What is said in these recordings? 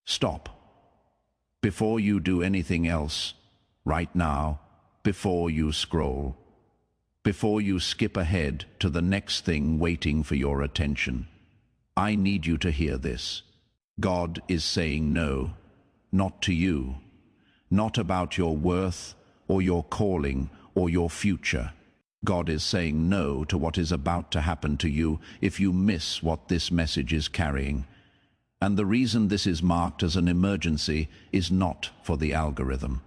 Stop. Before you do anything else, right now, before you scroll, before you skip ahead to the next thing waiting for your attention, I need you to hear this. God is saying no, not to you, not about your worth or your calling or your future. God is saying no to what is about to happen to you if you miss what this message is carrying. And the reason this is marked as an emergency is not for the algorithm.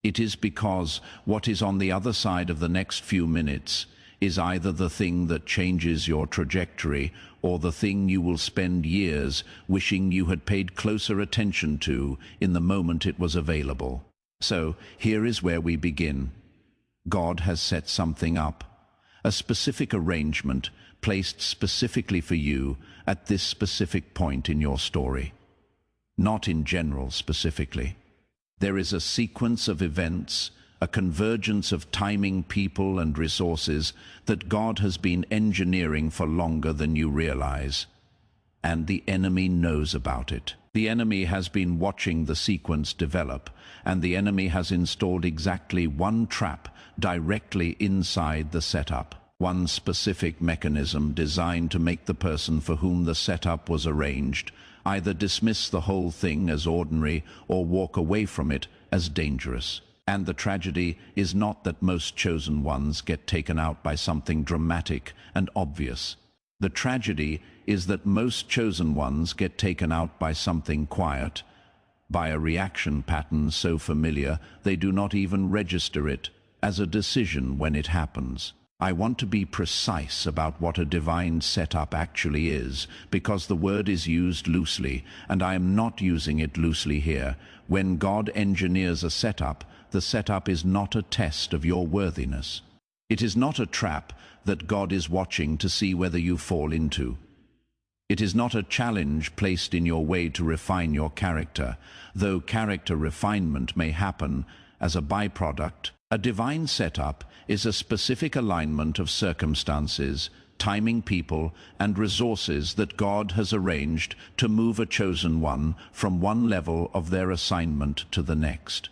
It is because what is on the other side of the next few minutes is either the thing that changes your trajectory or the thing you will spend years wishing you had paid closer attention to in the moment it was available. So here is where we begin. God has set something up, a specific arrangement placed specifically for you at this specific point in your story. Not in general specifically. There is a sequence of events, a convergence of timing, people and resources that God has been engineering for longer than you realize. And the enemy knows about it. The enemy has been watching the sequence develop, and the enemy has installed exactly one trap directly inside the setup. One specific mechanism designed to make the person for whom the setup was arranged either dismiss the whole thing as ordinary or walk away from it as dangerous. And the tragedy is not that most chosen ones get taken out by something dramatic and obvious. The tragedy is that most chosen ones get taken out by something quiet, by a reaction pattern so familiar they do not even register it as a decision when it happens. I want to be precise about what a divine setup actually is, because the word is used loosely, and I am not using it loosely here. When God engineers a setup, the setup is not a test of your worthiness. It is not a trap that God is watching to see whether you fall into. It is not a challenge placed in your way to refine your character, though character refinement may happen as a byproduct. A divine setup is a specific alignment of circumstances, timing, people, and resources that God has arranged to move a chosen one from one level of their assignment to the next.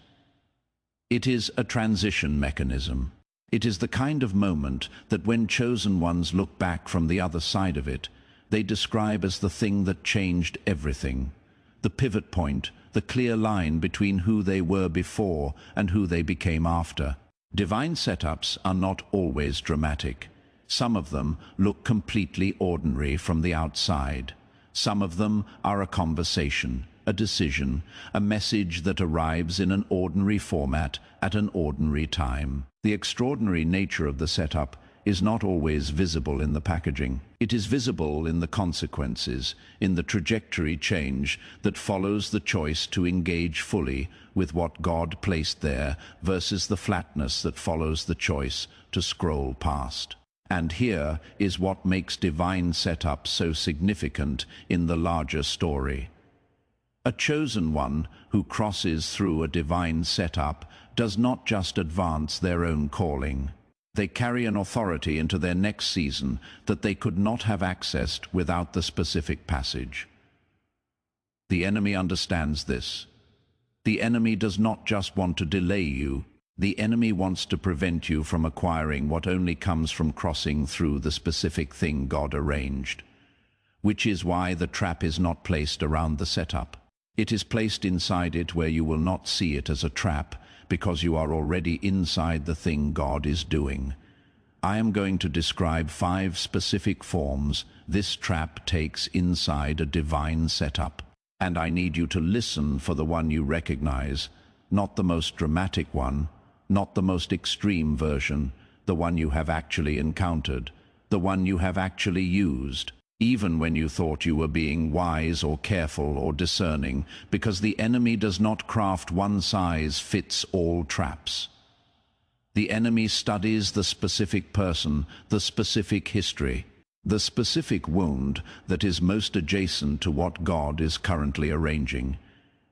It is a transition mechanism. It is the kind of moment that when chosen ones look back from the other side of it, they describe as the thing that changed everything, the pivot point, the clear line between who they were before and who they became after. Divine setups are not always dramatic. Some of them look completely ordinary from the outside. Some of them are a conversation, a decision, a message that arrives in an ordinary format at an ordinary time. The extraordinary nature of the setup is not always visible in the packaging. It is visible in the consequences, in the trajectory change that follows the choice to engage fully with what God placed there versus the flatness that follows the choice to scroll past. And here is what makes divine setup so significant in the larger story. A chosen one who crosses through a divine setup does not just advance their own calling. They carry an authority into their next season that they could not have accessed without the specific passage. The enemy understands this. The enemy does not just want to delay you. The enemy wants to prevent you from acquiring what only comes from crossing through the specific thing God arranged, which is why the trap is not placed around the setup. It is placed inside it where you will not see it as a trap, because you are already inside the thing God is doing. I am going to describe 5 specific forms this trap takes inside a divine setup. And I need you to listen for the one you recognize, not the most dramatic one, not the most extreme version, the one you have actually encountered, the one you have actually used, even when you thought you were being wise or careful or discerning, because the enemy does not craft one-size-fits-all traps. The enemy studies the specific person, the specific history, the specific wound that is most adjacent to what God is currently arranging.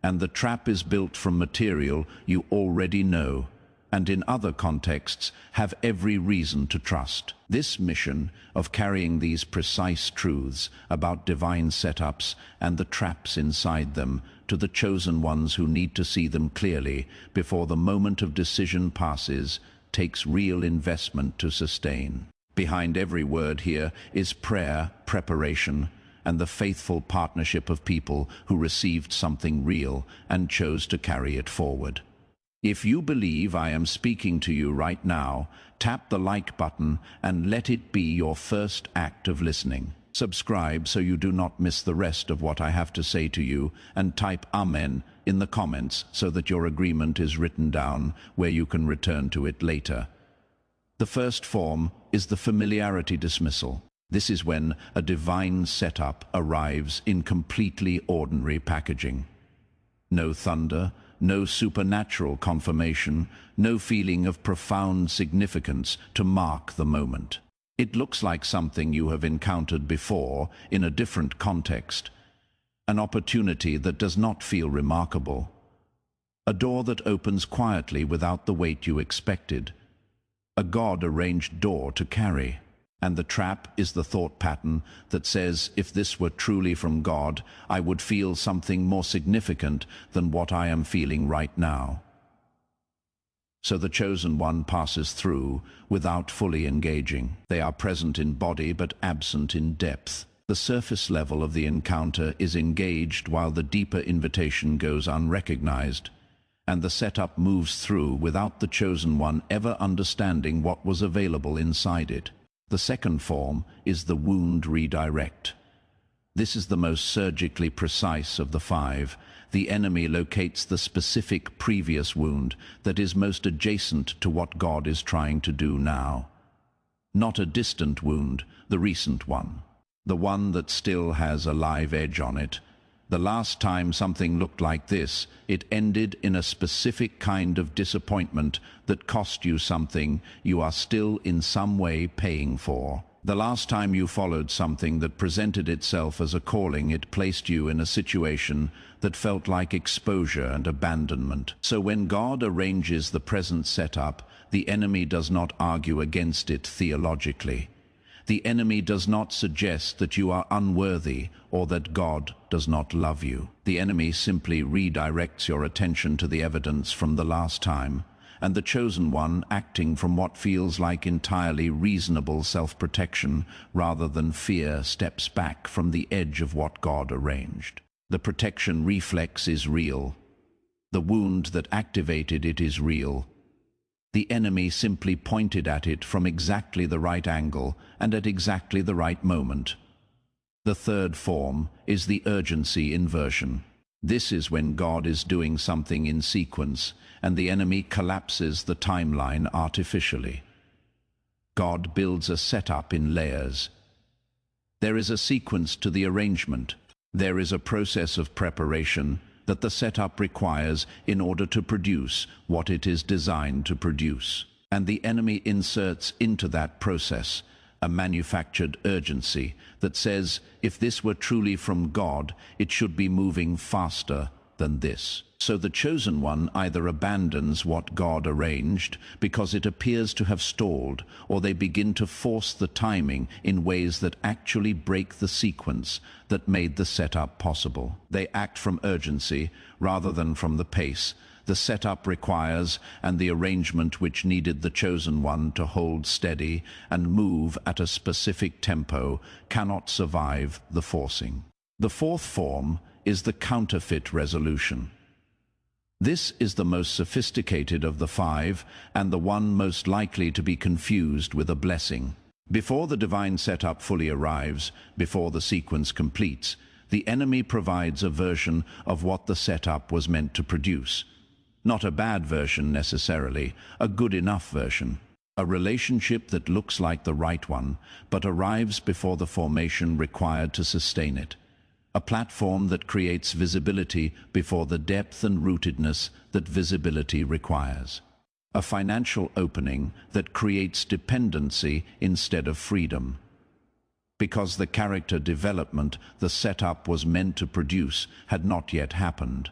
And the trap is built from material you already know, and in other contexts have every reason to trust. This mission of carrying these precise truths about divine setups and the traps inside them to the chosen ones who need to see them clearly before the moment of decision passes takes real investment to sustain. Behind every word here is prayer, preparation, and the faithful partnership of people who received something real and chose to carry it forward. If you believe I am speaking to you right now, tap the like button and let it be your first act of listening. Subscribe so you do not miss the rest of what I have to say to you, and type Amen in the comments so that your agreement is written down where you can return to it later. The first form is the familiarity dismissal. This is when a divine setup arrives in completely ordinary packaging. No thunder, no supernatural confirmation, no feeling of profound significance to mark the moment. It looks like something you have encountered before in a different context, an opportunity that does not feel remarkable, a door that opens quietly without the weight you expected, a God-arranged door to carry. And the trap is the thought pattern that says, if this were truly from God, I would feel something more significant than what I am feeling right now. So the chosen one passes through without fully engaging. They are present in body but absent in depth. The surface level of the encounter is engaged while the deeper invitation goes unrecognized, and the setup moves through without the chosen one ever understanding what was available inside it. The second form is the wound redirect. This is the most surgically precise of the five. The enemy locates the specific previous wound that is most adjacent to what God is trying to do now. Not a distant wound, the recent one. The one that still has a live edge on it. The last time something looked like this, it ended in a specific kind of disappointment that cost you something you are still in some way paying for. The last time you followed something that presented itself as a calling, it placed you in a situation that felt like exposure and abandonment. So when God arranges the present setup, the enemy does not argue against it theologically. The enemy does not suggest that you are unworthy or that God does not love you. The enemy simply redirects your attention to the evidence from the last time, and the chosen one, acting from what feels like entirely reasonable self-protection rather than fear, steps back from the edge of what God arranged. The protection reflex is real. The wound that activated it is real. The enemy simply pointed at it from exactly the right angle and at exactly the right moment. The third form is the urgency inversion. This is when God is doing something in sequence and the enemy collapses the timeline artificially. God builds a setup in layers. There is a sequence to the arrangement. There is a process of preparation that the setup requires in order to produce what it is designed to produce. And the enemy inserts into that process a manufactured urgency that says, if this were truly from God, it should be moving faster than this. So the chosen one either abandons what God arranged because it appears to have stalled, or they begin to force the timing in ways that actually break the sequence that made the setup possible. They act from urgency rather than from the pace the setup requires, and the arrangement which needed the chosen one to hold steady and move at a specific tempo cannot survive the forcing. The fourth form is the counterfeit resolution. This is the most sophisticated of the five and the one most likely to be confused with a blessing. Before the divine setup fully arrives, before the sequence completes, the enemy provides a version of what the setup was meant to produce. Not a bad version necessarily, a good enough version. A relationship that looks like the right one, but arrives before the formation required to sustain it. A platform that creates visibility before the depth and rootedness that visibility requires. A financial opening that creates dependency instead of freedom. Because the character development the setup was meant to produce had not yet happened.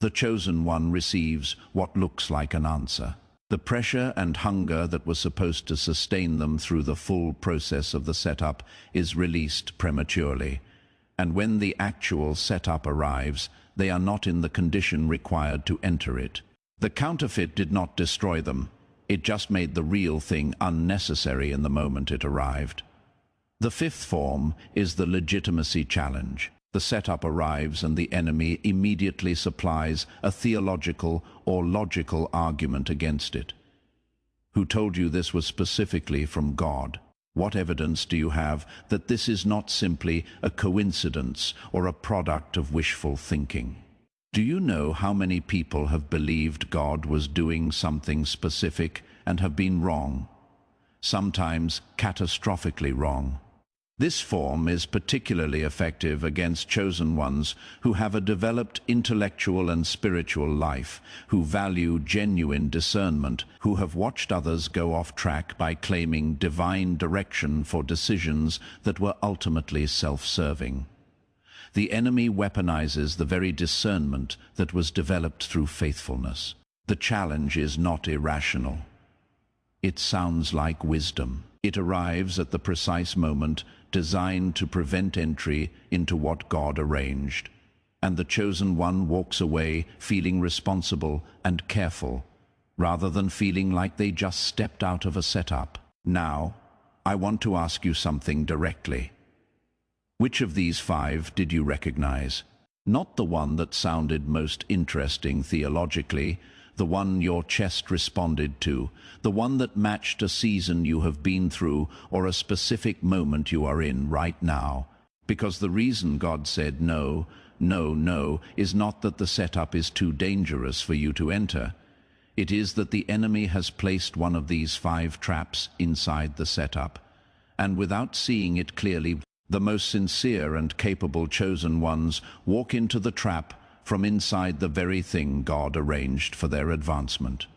The chosen one receives what looks like an answer. The pressure and hunger that was supposed to sustain them through the full process of the setup is released prematurely. And when the actual setup arrives, they are not in the condition required to enter it. The counterfeit did not destroy them. It just made the real thing unnecessary in the moment it arrived. The fifth form is the legitimacy challenge. The setup arrives and the enemy immediately supplies a theological or logical argument against it. Who told you this was specifically from God? What evidence do you have that this is not simply a coincidence or a product of wishful thinking? Do you know how many people have believed God was doing something specific and have been wrong? Sometimes catastrophically wrong. This form is particularly effective against chosen ones who have a developed intellectual and spiritual life, who value genuine discernment, who have watched others go off track by claiming divine direction for decisions that were ultimately self-serving. The enemy weaponizes the very discernment that was developed through faithfulness. The challenge is not irrational. It sounds like wisdom. It arrives at the precise moment designed to prevent entry into what God arranged. And the chosen one walks away feeling responsible and careful, rather than feeling like they just stepped out of a setup. Now, I want to ask you something directly. Which of these five did you recognize? Not the one that sounded most interesting theologically, the one your chest responded to, the one that matched a season you have been through or a specific moment you are in right now. Because the reason God said no, no, no is not that the setup is too dangerous for you to enter. It is that the enemy has placed one of these five traps inside the setup, and without seeing it clearly, the most sincere and capable chosen ones walk into the trap from inside the very thing God arranged for their advancement.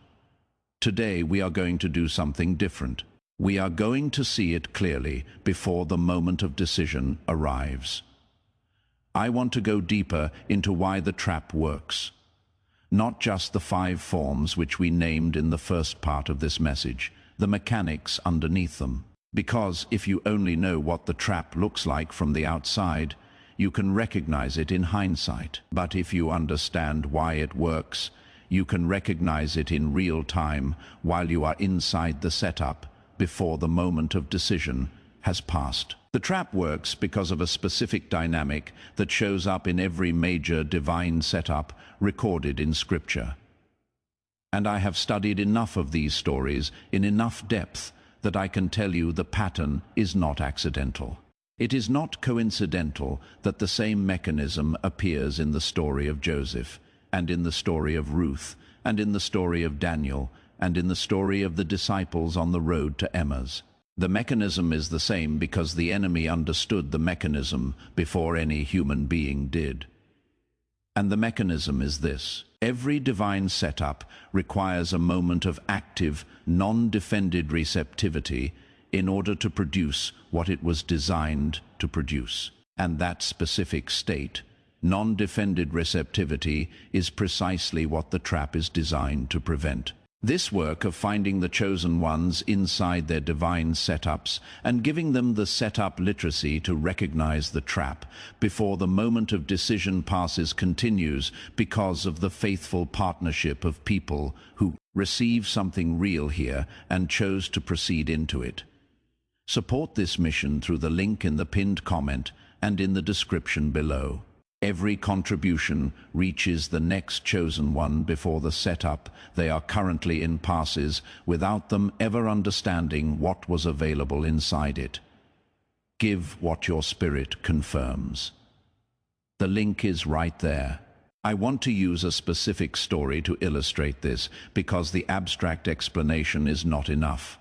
Today we are going to do something different. We are going to see it clearly before the moment of decision arrives. I want to go deeper into why the trap works. Not just the five forms which we named in the first part of this message, the mechanics underneath them. Because if you only know what the trap looks like from the outside, you can recognize it in hindsight. But if you understand why it works, you can recognize it in real time while you are inside the setup before the moment of decision has passed. The trap works because of a specific dynamic that shows up in every major divine setup recorded in Scripture. And I have studied enough of these stories in enough depth that I can tell you the pattern is not accidental. It is not coincidental that the same mechanism appears in the story of Joseph, and in the story of Ruth, and in the story of Daniel, and in the story of the disciples on the road to Emmaus. The mechanism is the same because the enemy understood the mechanism before any human being did. And the mechanism is this: every divine setup requires a moment of active, non-defended receptivity in order to produce what it was designed to produce. And that specific state, non-defended receptivity, is precisely what the trap is designed to prevent. This work of finding the chosen ones inside their divine setups and giving them the setup literacy to recognize the trap before the moment of decision passes continues because of the faithful partnership of people who receive something real here and chose to proceed into it. Support this mission through the link in the pinned comment and in the description below. Every contribution reaches the next chosen one before the setup they are currently in passes without them ever understanding what was available inside it. Give what your spirit confirms. The link is right there. I want to use a specific story to illustrate this because the abstract explanation is not enough.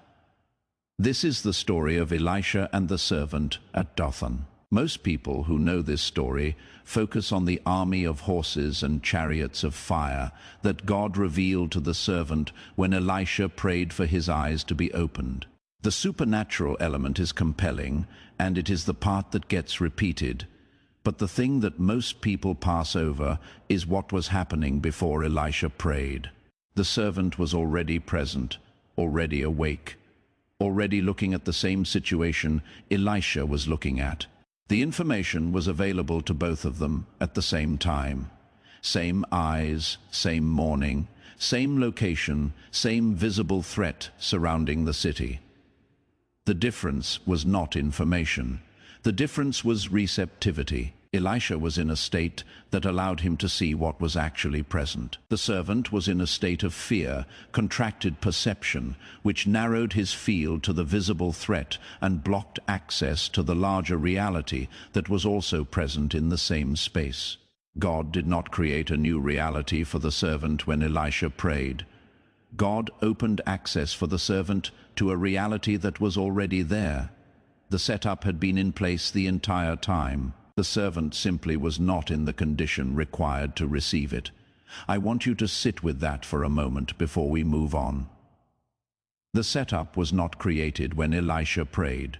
This is the story of Elisha and the servant at Dothan. Most people who know this story focus on the army of horses and chariots of fire that God revealed to the servant when Elisha prayed for his eyes to be opened. The supernatural element is compelling, and it is the part that gets repeated. But the thing that most people pass over is what was happening before Elisha prayed. The servant was already present, already awake, already looking at the same situation Elisha was looking at. The information was available to both of them at the same time. Same eyes, same morning, same location, same visible threat surrounding the city. The difference was not information. The difference was receptivity. Elisha was in a state that allowed him to see what was actually present. The servant was in a state of fear, contracted perception, which narrowed his field to the visible threat and blocked access to the larger reality that was also present in the same space. God did not create a new reality for the servant when Elisha prayed. God opened access for the servant to a reality that was already there. The setup had been in place the entire time. The servant simply was not in the condition required to receive it. I want you to sit with that for a moment before we move on. The setup was not created when Elisha prayed.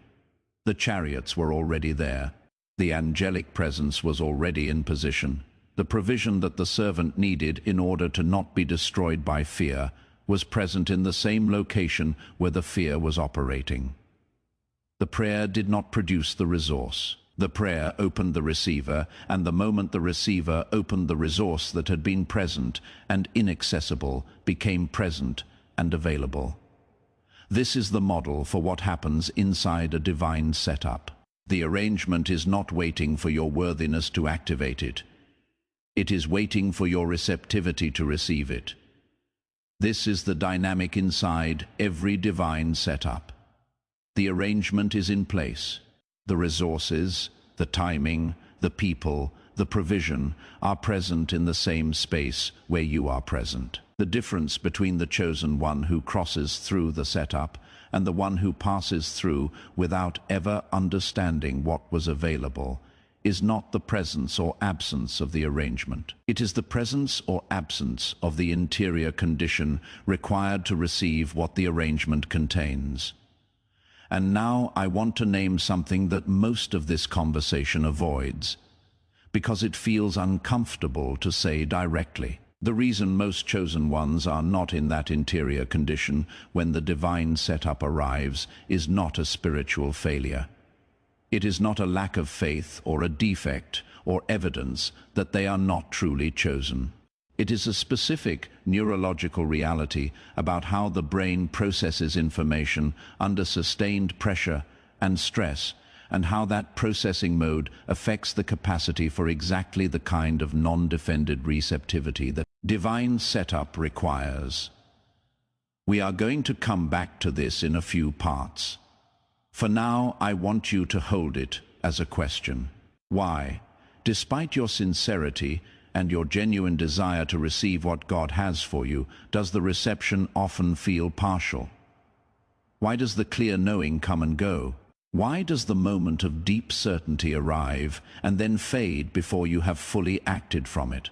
The chariots were already there. The angelic presence was already in position. The provision that the servant needed in order to not be destroyed by fear was present in the same location where the fear was operating. The prayer did not produce the resource. The prayer opened the receiver, and the moment the receiver opened, the resource that had been present and inaccessible became present and available. This is the model for what happens inside a divine setup. The arrangement is not waiting for your worthiness to activate it. It is waiting for your receptivity to receive it. This is the dynamic inside every divine setup. The arrangement is in place. The resources, the timing, the people, the provision are present in the same space where you are present. The difference between the chosen one who crosses through the setup and the one who passes through without ever understanding what was available is not the presence or absence of the arrangement. It is the presence or absence of the interior condition required to receive what the arrangement contains. And now I want to name something that most of this conversation avoids, because it feels uncomfortable to say directly. The reason most chosen ones are not in that interior condition when the divine setup arrives is not a spiritual failure. It is not a lack of faith or a defect or evidence that they are not truly chosen. It is a specific neurological reality about how the brain processes information under sustained pressure and stress, and how that processing mode affects the capacity for exactly the kind of non-defended receptivity that divine setup requires. We are going to come back to this in a few parts. For now, I want you to hold it as a question. Why, despite your sincerity and your genuine desire to receive what God has for you, does the reception often feel partial? Why does the clear knowing come and go? Why does the moment of deep certainty arrive and then fade before you have fully acted from it?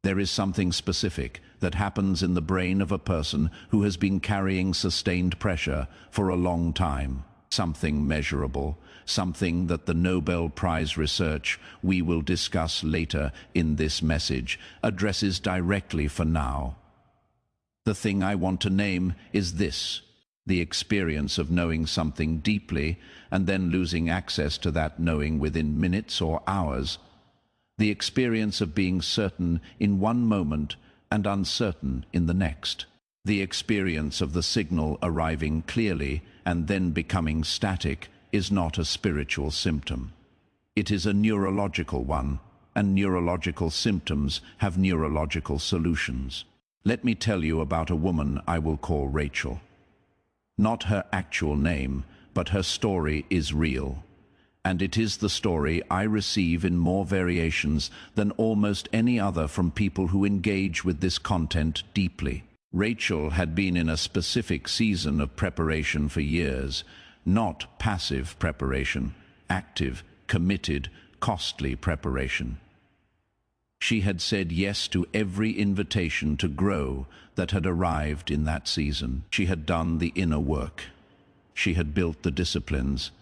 There is something specific that happens in the brain of a person who has been carrying sustained pressure for a long time. Something measurable, something that the Nobel Prize research we will discuss later in this message addresses directly for now. The thing I want to name is this: the experience of knowing something deeply and then losing access to that knowing within minutes or hours. The experience of being certain in one moment and uncertain in the next. The experience of the signal arriving clearly and then becoming static is not a spiritual symptom. It is a neurological one, and neurological symptoms have neurological solutions. Let me tell you about a woman I will call Rachel. Not her actual name, but her story is real. And it is the story I receive in more variations than almost any other from people who engage with this content deeply. Rachel had been in a specific season of preparation for years, not passive preparation, active, committed, costly preparation. She had said yes to every invitation to grow that had arrived in that season. She had done the inner work. She had built the disciplines.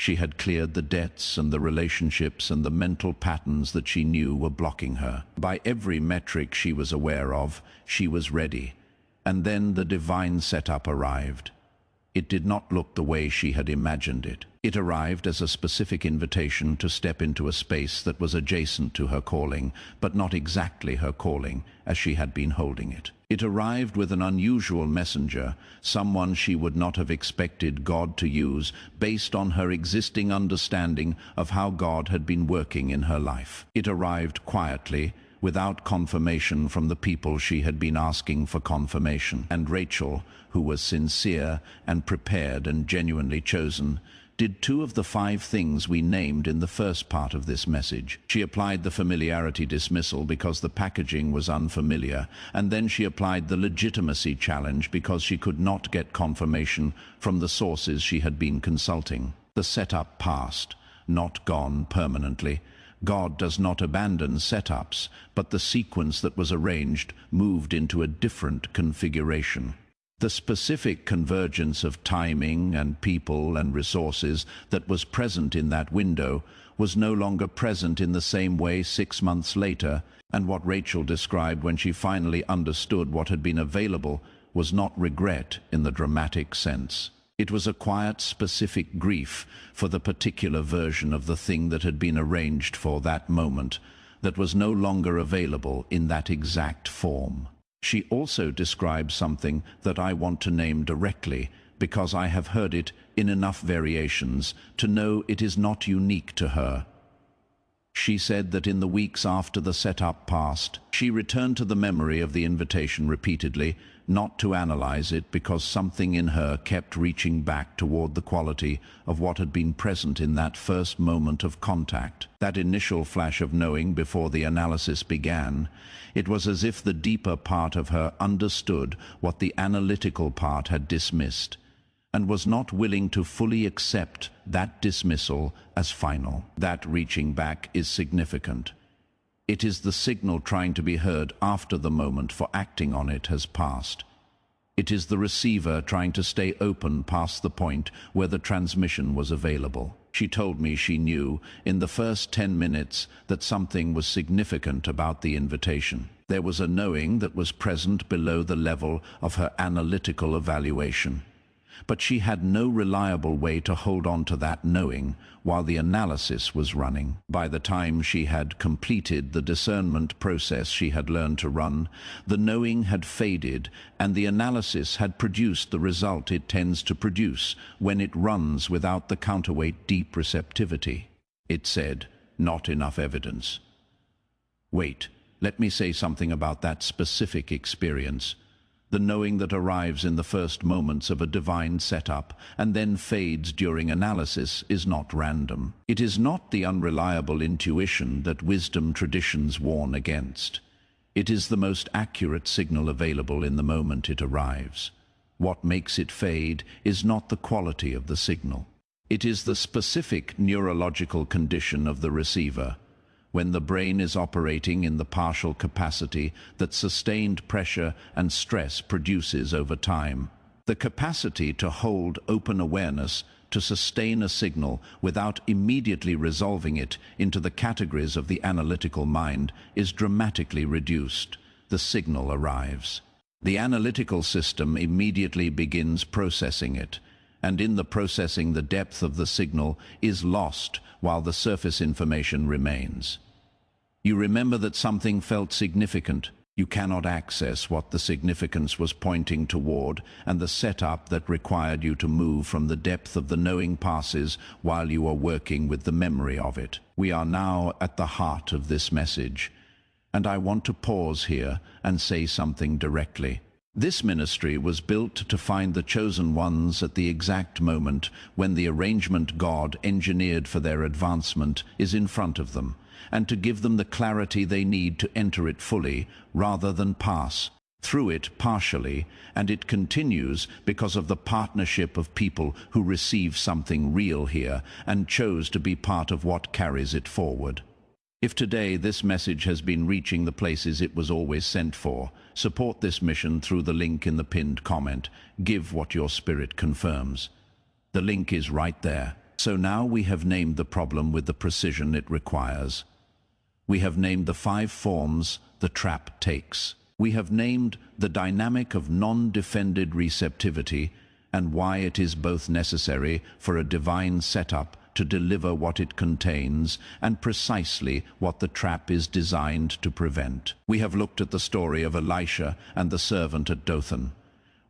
She had cleared the debts and the relationships and the mental patterns that she knew were blocking her. By every metric she was aware of, she was ready. And then the divine setup arrived. It did not look the way she had imagined it. It arrived as a specific invitation to step into a space that was adjacent to her calling, but not exactly her calling, as she had been holding it. It arrived with an unusual messenger, someone she would not have expected God to use based on her existing understanding of how God had been working in her life. It arrived quietly, without confirmation from the people she had been asking for confirmation. And Rachel, who was sincere and prepared and genuinely chosen, did 2 of the 5 things we named in the first part of this message. She applied the familiarity dismissal because the packaging was unfamiliar, and then she applied the legitimacy challenge because she could not get confirmation from the sources she had been consulting. The setup passed, not gone permanently. God does not abandon setups, but the sequence that was arranged moved into a different configuration. The specific convergence of timing and people and resources that was present in that window was no longer present in the same way 6 months later, and what Rachel described when she finally understood what had been available was not regret in the dramatic sense. It was a quiet, specific grief for the particular version of the thing that had been arranged for that moment, that was no longer available in that exact form. She also described something that I want to name directly, because I have heard it in enough variations to know it is not unique to her. She said that in the weeks after the setup passed, she returned to the memory of the invitation repeatedly, not to analyze it because something in her kept reaching back toward the quality of what had been present in that first moment of contact, that initial flash of knowing before the analysis began. It was as if the deeper part of her understood what the analytical part had dismissed, and was not willing to fully accept that dismissal as final. That reaching back is significant. It is the signal trying to be heard after the moment for acting on it has passed. It is the receiver trying to stay open past the point where the transmission was available. She told me she knew in the first 10 minutes that something was significant about the invitation. There was a knowing that was present below the level of her analytical evaluation. But she had no reliable way to hold on to that knowing while the analysis was running. By the time she had completed the discernment process she had learned to run, the knowing had faded and the analysis had produced the result it tends to produce when it runs without the counterweight deep receptivity. It said, "Not enough evidence." Wait, let me say something about that specific experience. The knowing that arrives in the first moments of a divine setup and then fades during analysis is not random. It is not the unreliable intuition that wisdom traditions warn against. It is the most accurate signal available in the moment it arrives. What makes it fade is not the quality of the signal. It is the specific neurological condition of the receiver, when the brain is operating in the partial capacity that sustained pressure and stress produces over time. The capacity to hold open awareness, to sustain a signal without immediately resolving it into the categories of the analytical mind, is dramatically reduced. The signal arrives. The analytical system immediately begins processing it, and in the processing the depth of the signal is lost while the surface information remains. You remember that something felt significant. You cannot access what the significance was pointing toward, and the setup that required you to move from the depth of the knowing passes while you are working with the memory of it. We are now at the heart of this message, and I want to pause here and say something directly. This ministry was built to find the chosen ones at the exact moment when the arrangement God engineered for their advancement is in front of them, and to give them the clarity they need to enter it fully rather than pass through it partially, and it continues because of the partnership of people who receive something real here and chose to be part of what carries it forward. If today this message has been reaching the places it was always sent for, support this mission through the link in the pinned comment. Give what your spirit confirms. The link is right there. So now we have named the problem with the precision it requires. We have named the 5 forms the trap takes. We have named the dynamic of non-defended receptivity and why it is both necessary for a divine setup to deliver what it contains and precisely what the trap is designed to prevent. We have looked at the story of Elisha and the servant at Dothan.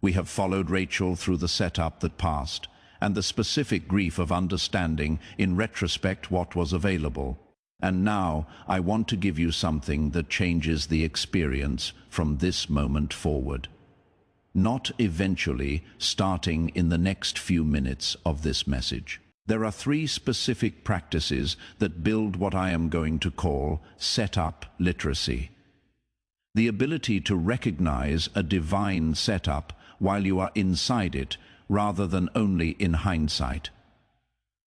We have followed Rachel through the setup that passed and the specific grief of understanding in retrospect what was available. And now I want to give you something that changes the experience from this moment forward. Not eventually, starting in the next few minutes of this message. There are 3 specific practices that build what I am going to call setup literacy. The ability to recognize a divine setup while you are inside it, rather than only in hindsight.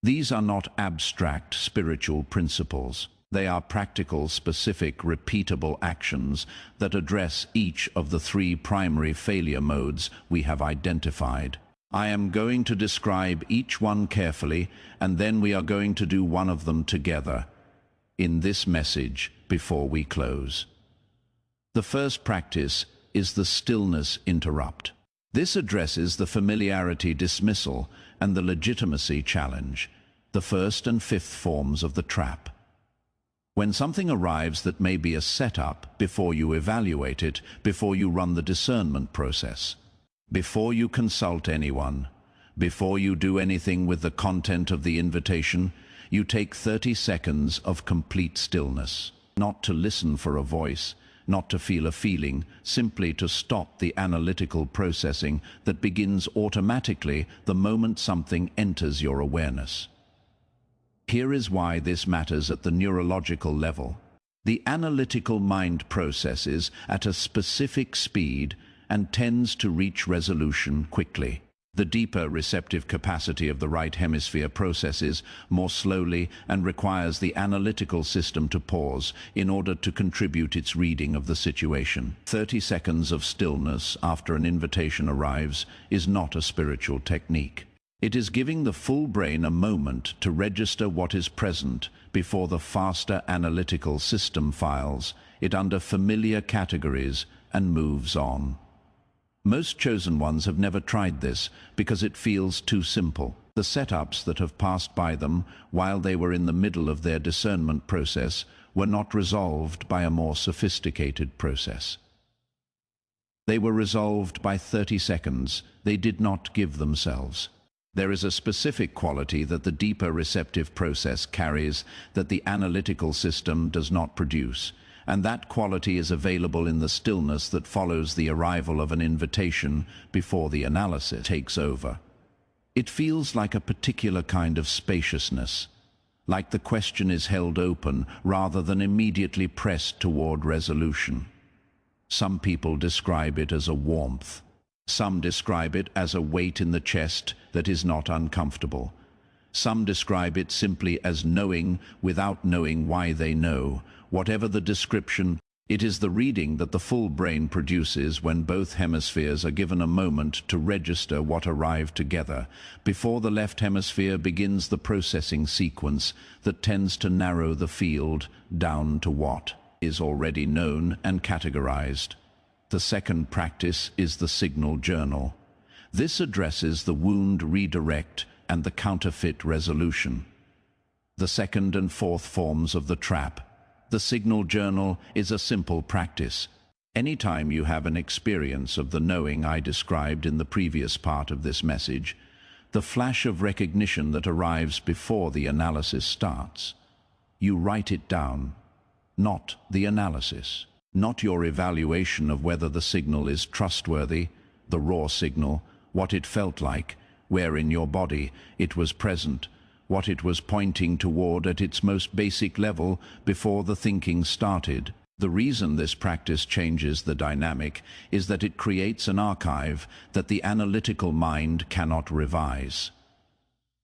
These are not abstract spiritual principles. They are practical, specific, repeatable actions that address each of the 3 primary failure modes we have identified. I am going to describe each one carefully, and then we are going to do one of them together in this message before we close. The first practice is the stillness interrupt. This addresses the familiarity dismissal and the legitimacy challenge, the 1st and 5th forms of the trap. When something arrives that may be a setup, before you evaluate it, before you run the discernment process, before you consult anyone, before you do anything with the content of the invitation, you take 30 seconds of complete stillness. Not to listen for a voice, not to feel a feeling, simply to stop the analytical processing that begins automatically the moment something enters your awareness. Here is why this matters at the neurological level. The analytical mind processes at a specific speed and tends to reach resolution quickly. The deeper receptive capacity of the right hemisphere processes more slowly and requires the analytical system to pause in order to contribute its reading of the situation. 30 seconds of stillness after an invitation arrives is not a spiritual technique. It is giving the full brain a moment to register what is present before the faster analytical system files it under familiar categories and moves on. Most chosen ones have never tried this because it feels too simple. The setups that have passed by them while they were in the middle of their discernment process were not resolved by a more sophisticated process. They were resolved by 30 seconds. They did not give themselves. There is a specific quality that the deeper receptive process carries that the analytical system does not produce. And that quality is available in the stillness that follows the arrival of an invitation before the analysis takes over. It feels like a particular kind of spaciousness, like the question is held open rather than immediately pressed toward resolution. Some people describe it as a warmth. Some describe it as a weight in the chest that is not uncomfortable. Some describe it simply as knowing without knowing why they know. Whatever the description, it is the reading that the full brain produces when both hemispheres are given a moment to register what arrived together, before the left hemisphere begins the processing sequence that tends to narrow the field down to what is already known and categorized. The second practice is the signal journal. This addresses the wound redirect and the counterfeit resolution. The 2nd and 4th forms of the trap. The signal journal is a simple practice. Anytime you have an experience of the knowing I described in the previous part of this message, the flash of recognition that arrives before the analysis starts, you write it down, not the analysis, not your evaluation of whether the signal is trustworthy, the raw signal, what it felt like, where in your body it was present, what it was pointing toward at its most basic level before the thinking started. The reason this practice changes the dynamic is that it creates an archive that the analytical mind cannot revise.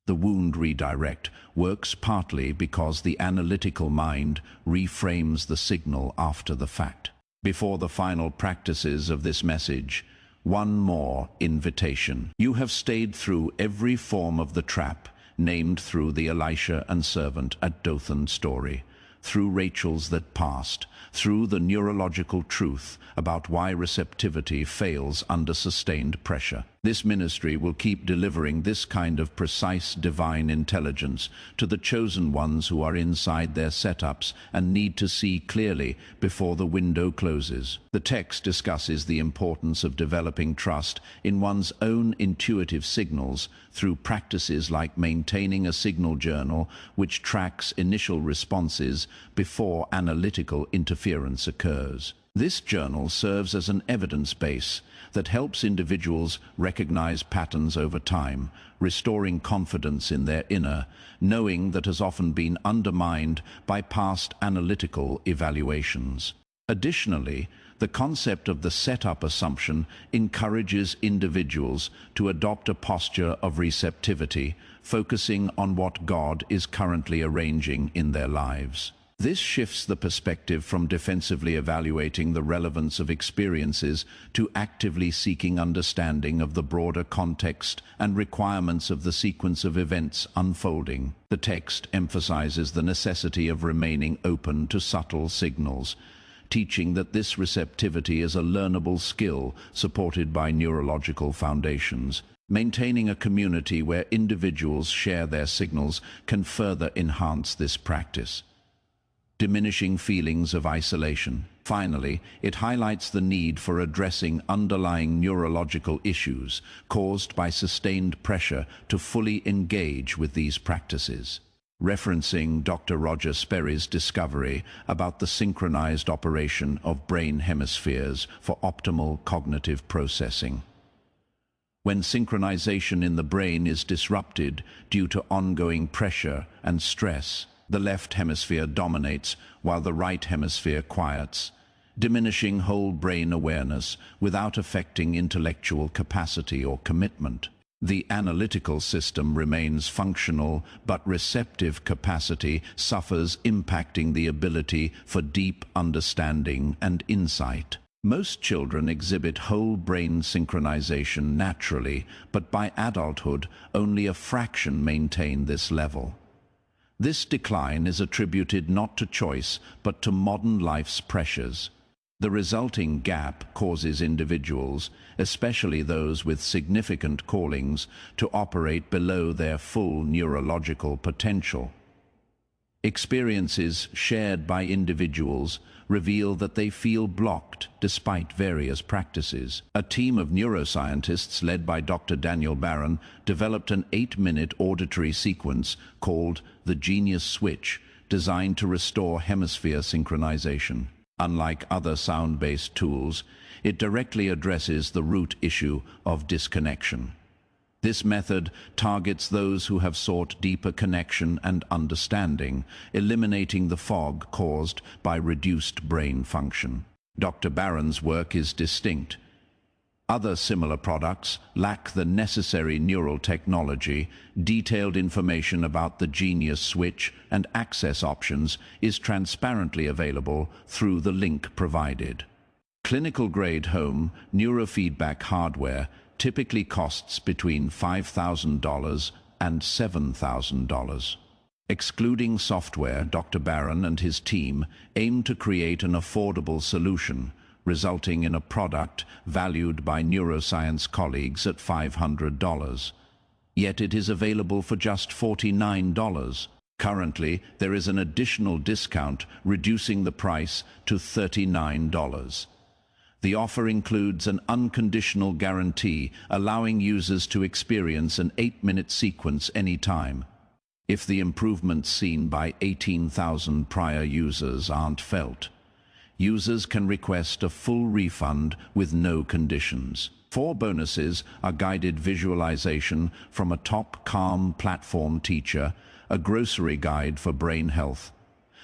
The wound redirect works partly because the analytical mind reframes the signal after the fact. Before the final practices of this message, one more invitation. You have stayed through every form of the trap, named through the Elisha and servant at Dothan story, through Rachel's that passed, through the neurological truth about why receptivity fails under sustained pressure. This ministry will keep delivering this kind of precise divine intelligence to the chosen ones who are inside their setups and need to see clearly before the window closes. The text discusses the importance of developing trust in one's own intuitive signals through practices like maintaining a signal journal which tracks initial responses before analytical interference occurs. This journal serves as an evidence base that helps individuals recognize patterns over time, restoring confidence in their inner knowing that has often been undermined by past analytical evaluations. Additionally, the concept of the setup assumption encourages individuals to adopt a posture of receptivity, focusing on what God is currently arranging in their lives. This shifts the perspective from defensively evaluating the relevance of experiences to actively seeking understanding of the broader context and requirements of the sequence of events unfolding. The text emphasizes the necessity of remaining open to subtle signals, teaching that this receptivity is a learnable skill supported by neurological foundations. Maintaining a community where individuals share their signals can further enhance this practice, diminishing feelings of isolation. Finally, it highlights the need for addressing underlying neurological issues caused by sustained pressure to fully engage with these practices. Referencing Dr. Roger Sperry's discovery about the synchronized operation of brain hemispheres for optimal cognitive processing. When synchronization in the brain is disrupted due to ongoing pressure and stress, the left hemisphere dominates while the right hemisphere quiets, diminishing whole brain awareness without affecting intellectual capacity or commitment. The analytical system remains functional, but receptive capacity suffers, impacting the ability for deep understanding and insight. Most children exhibit whole brain synchronization naturally, but by adulthood, only a fraction maintain this level. This decline is attributed not to choice, but to modern life's pressures. The resulting gap causes individuals, especially those with significant callings, to operate below their full neurological potential. Experiences shared by individuals reveal that they feel blocked despite various practices. A team of neuroscientists led by Dr. Daniel Barron developed an 8-minute auditory sequence called the Genius Switch, designed to restore hemisphere synchronization. Unlike other sound-based tools, it directly addresses the root issue of disconnection. This method targets those who have sought deeper connection and understanding, eliminating the fog caused by reduced brain function. Dr. Barron's work is distinct. Other similar products lack the necessary neural technology. Detailed information about the Genius Switch and access options is transparently available through the link provided. Clinical-grade home neurofeedback hardware typically costs between $5,000 and $7,000. Excluding software, Dr. Barron and his team aim to create an affordable solution, resulting in a product valued by neuroscience colleagues at $500. Yet it is available for just $49. Currently, there is an additional discount, reducing the price to $39. The offer includes an unconditional guarantee, allowing users to experience an 8-minute sequence anytime. If the improvements seen by 18,000 prior users aren't felt, users can request a full refund with no conditions. 4 bonuses are guided visualization from a top Calm platform teacher, a grocery guide for brain health,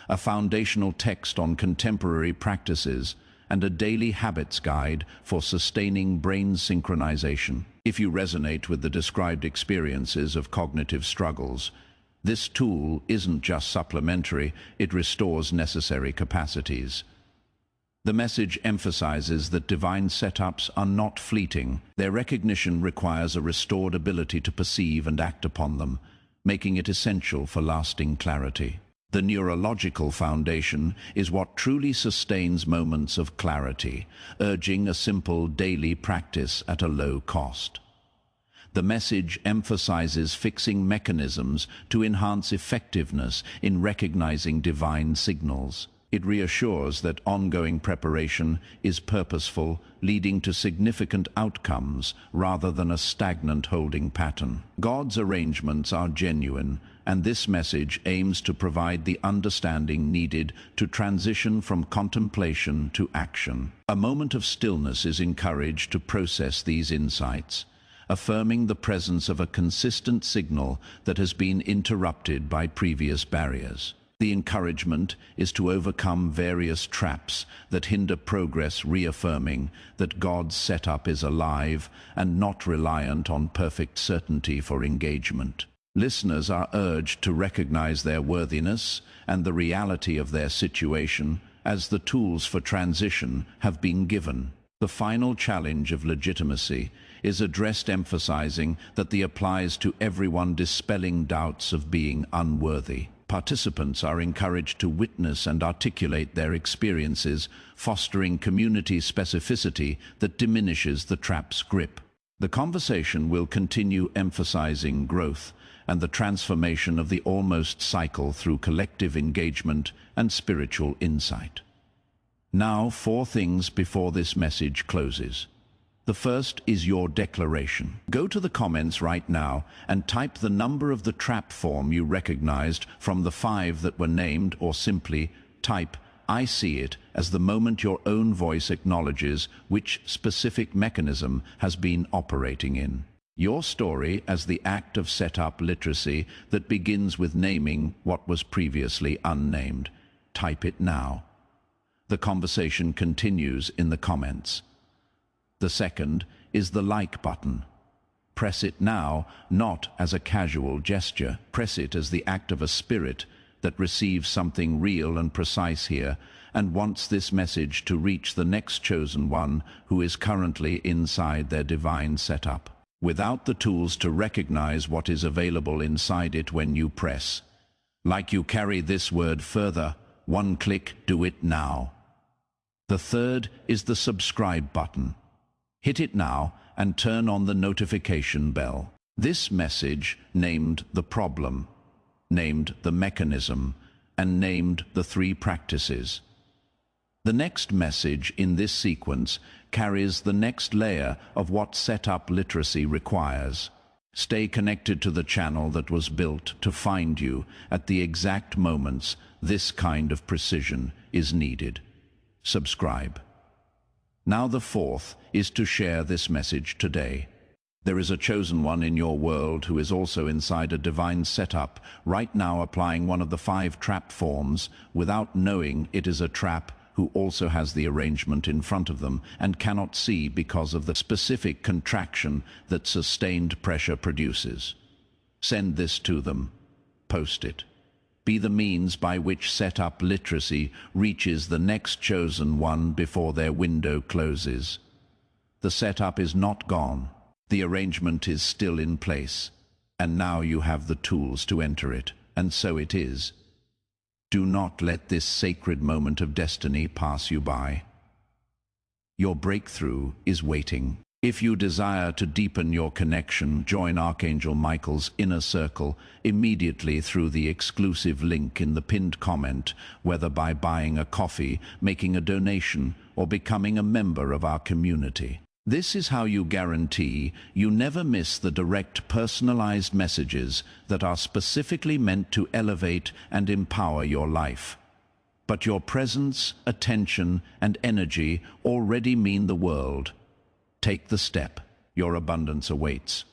a foundational text on contemporary practices, and a daily habits guide for sustaining brain synchronization. If you resonate with the described experiences of cognitive struggles, this tool isn't just supplementary, it restores necessary capacities. The message emphasizes that divine setups are not fleeting. Their recognition requires a restored ability to perceive and act upon them, making it essential for lasting clarity. The neurological foundation is what truly sustains moments of clarity, urging a simple daily practice at a low cost. The message emphasizes fixing mechanisms to enhance effectiveness in recognizing divine signals. It reassures that ongoing preparation is purposeful, leading to significant outcomes rather than a stagnant holding pattern. God's arrangements are genuine, and this message aims to provide the understanding needed to transition from contemplation to action. A moment of stillness is encouraged to process these insights, affirming the presence of a consistent signal that has been interrupted by previous barriers. The encouragement is to overcome various traps that hinder progress, reaffirming that God's setup is alive and not reliant on perfect certainty for engagement. Listeners are urged to recognize their worthiness and the reality of their situation as the tools for transition have been given. The final challenge of legitimacy is addressed, emphasizing that the applies to everyone, dispelling doubts of being unworthy. Participants are encouraged to witness and articulate their experiences, fostering community specificity that diminishes the trap's grip. The conversation will continue emphasizing growth and the transformation of the almost cycle through collective engagement and spiritual insight. Now, 4 things before this message closes. The first is your declaration. Go to the comments right now and type the number of the trap form you recognized from the 5 that were named, or simply type "I see it" as the moment your own voice acknowledges which specific mechanism has been operating in. Your story as the act of setup literacy that begins with naming what was previously unnamed. Type it now. The conversation continues in the comments. The second is the like button. Press it now, not as a casual gesture. Press it as the act of a spirit that receives something real and precise here and wants this message to reach the next chosen one who is currently inside their divine setup. Without the tools to recognize what is available inside it when you press, like you carry this word further, one click, do it now. The third is the subscribe button. Hit it now and turn on the notification bell. This message named the problem, named the mechanism, and named the 3 practices. The next message in this sequence carries the next layer of what setup literacy requires. Stay connected to the channel that was built to find you at the exact moments this kind of precision is needed. Subscribe. Now the 4th is to share this message today. There is a chosen one in your world who is also inside a divine setup, right now applying one of the 5 trap forms without knowing it is a trap, who also has the arrangement in front of them and cannot see because of the specific contraction that sustained pressure produces. Send this to them. Post it. Be the means by which setup literacy reaches the next chosen one before their window closes. The setup is not gone. The arrangement is still in place, and now you have the tools to enter it, and so it is. Do not let this sacred moment of destiny pass you by. Your breakthrough is waiting. If you desire to deepen your connection, join Archangel Michael's inner circle immediately through the exclusive link in the pinned comment, whether by buying a coffee, making a donation, or becoming a member of our community. This is how you guarantee you never miss the direct, personalized messages that are specifically meant to elevate and empower your life. But your presence, attention, and energy already mean the world. Take the step. Your abundance awaits.